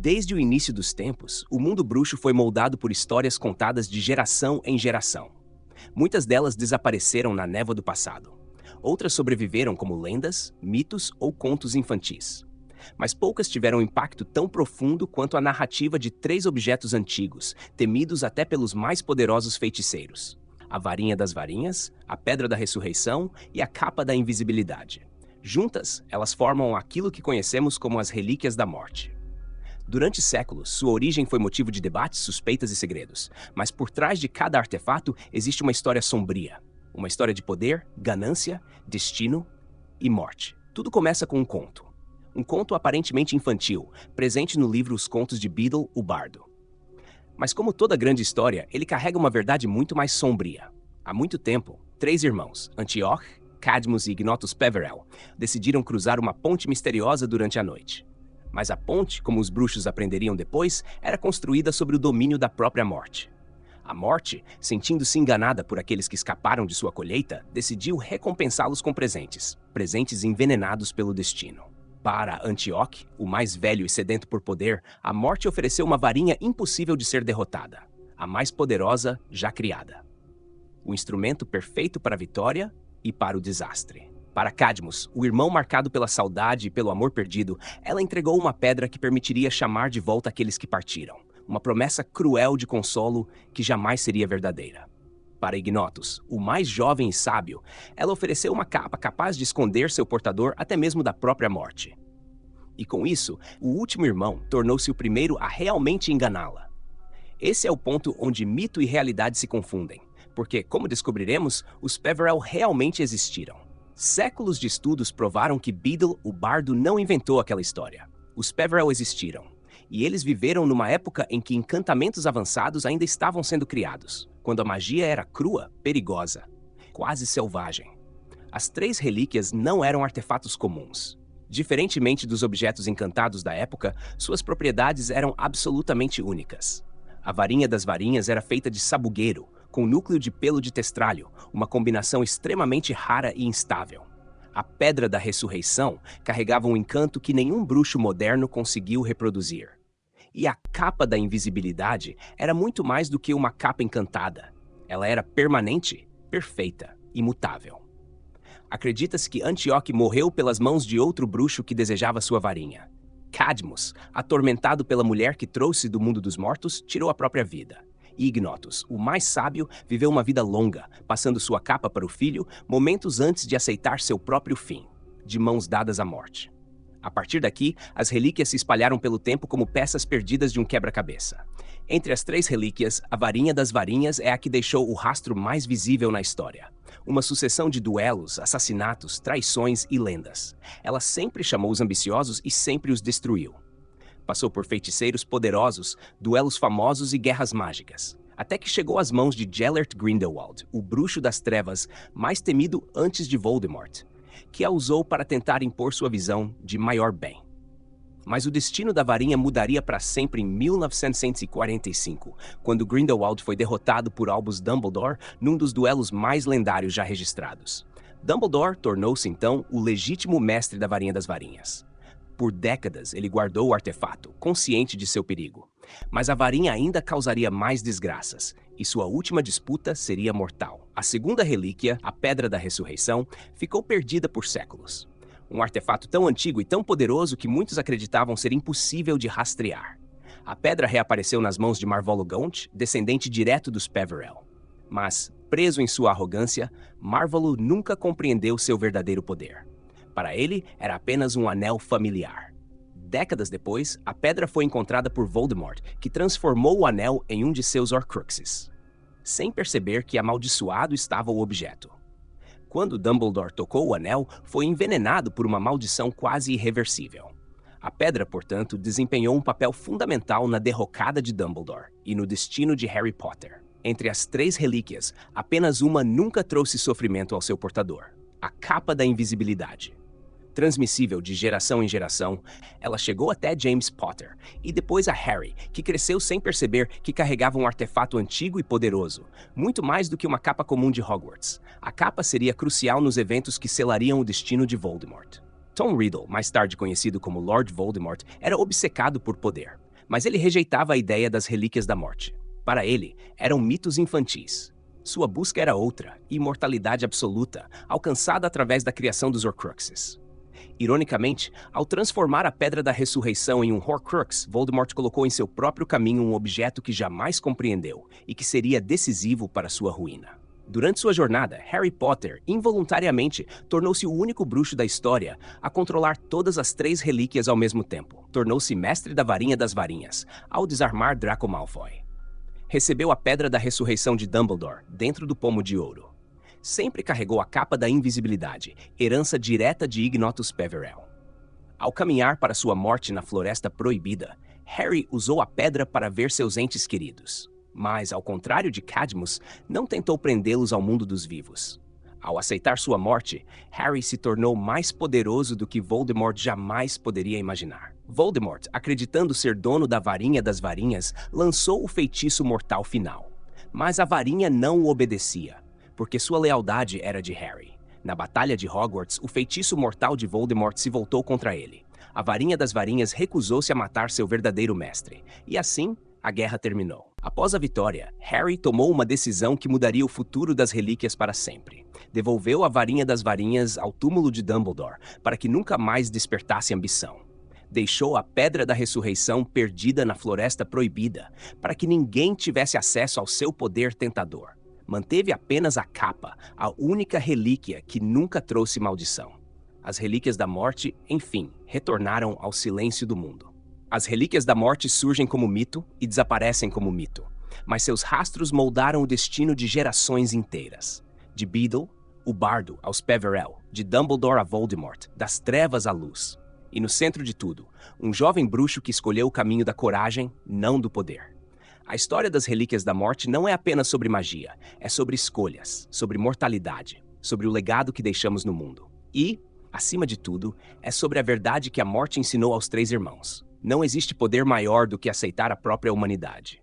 Desde o início dos tempos, o mundo bruxo foi moldado por histórias contadas de geração em geração. Muitas delas desapareceram na névoa do passado. Outras sobreviveram como lendas, mitos ou contos infantis. Mas poucas tiveram um impacto tão profundo quanto a narrativa de três objetos antigos, temidos até pelos mais poderosos feiticeiros: a varinha das varinhas, a pedra da ressurreição e a capa da invisibilidade. Juntas, elas formam aquilo que conhecemos como as Relíquias da Morte. Durante séculos, sua origem foi motivo de debates, suspeitas e segredos, mas por trás de cada artefato existe uma história sombria. Uma história de poder, ganância, destino e morte. Tudo começa com um conto. Um conto aparentemente infantil, presente no livro Os Contos de Beedle, o Bardo. Mas como toda grande história, ele carrega uma verdade muito mais sombria. Há muito tempo, três irmãos, Antioch, Cadmus e Ignotus Peverell, decidiram cruzar uma ponte misteriosa durante a noite. Mas a ponte, como os bruxos aprenderiam depois, era construída sobre o domínio da própria morte. A morte, sentindo-se enganada por aqueles que escaparam de sua colheita, decidiu recompensá-los com presentes, presentes envenenados pelo destino. Para Antioch, o mais velho e sedento por poder, a morte ofereceu uma varinha impossível de ser derrotada, a mais poderosa já criada. O instrumento perfeito para a vitória e para o desastre. Para Cadmus, o irmão marcado pela saudade e pelo amor perdido, ela entregou uma pedra que permitiria chamar de volta aqueles que partiram. Uma promessa cruel de consolo que jamais seria verdadeira. Para Ignotus, o mais jovem e sábio, ela ofereceu uma capa capaz de esconder seu portador até mesmo da própria morte. E com isso, o último irmão tornou-se o primeiro a realmente enganá-la. Esse é o ponto onde mito e realidade se confundem, porque, como descobriremos, os Peverell realmente existiram. Séculos de estudos provaram que Beedle, o bardo, não inventou aquela história. Os Peverell existiram. E eles viveram numa época em que encantamentos avançados ainda estavam sendo criados, quando a magia era crua, perigosa, quase selvagem. As três relíquias não eram artefatos comuns. Diferentemente dos objetos encantados da época, suas propriedades eram absolutamente únicas. A varinha das varinhas era feita de sabugueiro, com núcleo de pelo de testralho, uma combinação extremamente rara e instável. A pedra da ressurreição carregava um encanto que nenhum bruxo moderno conseguiu reproduzir. E a capa da invisibilidade era muito mais do que uma capa encantada. Ela era permanente, perfeita, imutável. Acredita-se que Antioch morreu pelas mãos de outro bruxo que desejava sua varinha. Cadmus, atormentado pela mulher que trouxe do mundo dos mortos, tirou a própria vida. E Ignotus, o mais sábio, viveu uma vida longa, passando sua capa para o filho momentos antes de aceitar seu próprio fim, de mãos dadas à morte. A partir daqui, as relíquias se espalharam pelo tempo como peças perdidas de um quebra-cabeça. Entre as três relíquias, a varinha das varinhas é a que deixou o rastro mais visível na história. Uma sucessão de duelos, assassinatos, traições e lendas. Ela sempre chamou os ambiciosos e sempre os destruiu. Passou por feiticeiros poderosos, duelos famosos e guerras mágicas, até que chegou às mãos de Gellert Grindelwald, o bruxo das trevas mais temido antes de Voldemort, que a usou para tentar impor sua visão de maior bem. Mas o destino da varinha mudaria para sempre em 1945, quando Grindelwald foi derrotado por Albus Dumbledore num dos duelos mais lendários já registrados. Dumbledore tornou-se então o legítimo mestre da varinha das varinhas. Por décadas, ele guardou o artefato, consciente de seu perigo. Mas a varinha ainda causaria mais desgraças, e sua última disputa seria mortal. A segunda relíquia, a Pedra da Ressurreição, ficou perdida por séculos. Um artefato tão antigo e tão poderoso que muitos acreditavam ser impossível de rastrear. A pedra reapareceu nas mãos de Marvolo Gaunt, descendente direto dos Peverell. Mas, preso em sua arrogância, Marvolo nunca compreendeu seu verdadeiro poder. Para ele, era apenas um anel familiar. Décadas depois, a pedra foi encontrada por Voldemort, que transformou o anel em um de seus Horcruxes, sem perceber que amaldiçoado estava o objeto. Quando Dumbledore tocou o anel, foi envenenado por uma maldição quase irreversível. A pedra, portanto, desempenhou um papel fundamental na derrocada de Dumbledore e no destino de Harry Potter. Entre as três relíquias, apenas uma nunca trouxe sofrimento ao seu portador: a Capa da Invisibilidade. Transmissível de geração em geração, ela chegou até James Potter e depois a Harry, que cresceu sem perceber que carregava um artefato antigo e poderoso, muito mais do que uma capa comum de Hogwarts. A capa seria crucial nos eventos que selariam o destino de Voldemort. Tom Riddle, mais tarde conhecido como Lord Voldemort, era obcecado por poder. Mas ele rejeitava a ideia das relíquias da morte. Para ele, eram mitos infantis. Sua busca era outra, imortalidade absoluta, alcançada através da criação dos Horcruxes. Ironicamente, ao transformar a Pedra da Ressurreição em um Horcrux, Voldemort colocou em seu próprio caminho um objeto que jamais compreendeu e que seria decisivo para sua ruína. Durante sua jornada, Harry Potter, involuntariamente, tornou-se o único bruxo da história a controlar todas as 3 relíquias ao mesmo tempo. Tornou-se mestre da varinha das varinhas, ao desarmar Draco Malfoy. Recebeu a Pedra da Ressurreição de Dumbledore, dentro do pomo de ouro. Sempre carregou a capa da invisibilidade, herança direta de Ignotus Peverell. Ao caminhar para sua morte na Floresta Proibida, Harry usou a pedra para ver seus entes queridos. Mas, ao contrário de Cadmus, não tentou prendê-los ao mundo dos vivos. Ao aceitar sua morte, Harry se tornou mais poderoso do que Voldemort jamais poderia imaginar. Voldemort, acreditando ser dono da varinha das varinhas, lançou o feitiço mortal final. Mas a varinha não o obedecia, porque sua lealdade era de Harry. Na Batalha de Hogwarts, o feitiço mortal de Voldemort se voltou contra ele. A varinha das varinhas recusou-se a matar seu verdadeiro mestre, e assim, a guerra terminou. Após a vitória, Harry tomou uma decisão que mudaria o futuro das relíquias para sempre. Devolveu a varinha das varinhas ao túmulo de Dumbledore, para que nunca mais despertasse ambição. Deixou a Pedra da Ressurreição perdida na Floresta Proibida, para que ninguém tivesse acesso ao seu poder tentador. Manteve apenas a capa, a única relíquia que nunca trouxe maldição. As relíquias da morte, enfim, retornaram ao silêncio do mundo. As relíquias da morte surgem como mito e desaparecem como mito, mas seus rastros moldaram o destino de gerações inteiras. De Beedle, o bardo, aos Peverell, de Dumbledore a Voldemort, das trevas à luz. E no centro de tudo, um jovem bruxo que escolheu o caminho da coragem, não do poder. A história das relíquias da morte não é apenas sobre magia, é sobre escolhas, sobre mortalidade, sobre o legado que deixamos no mundo. E, acima de tudo, é sobre a verdade que a morte ensinou aos 3 irmãos. Não existe poder maior do que aceitar a própria humanidade.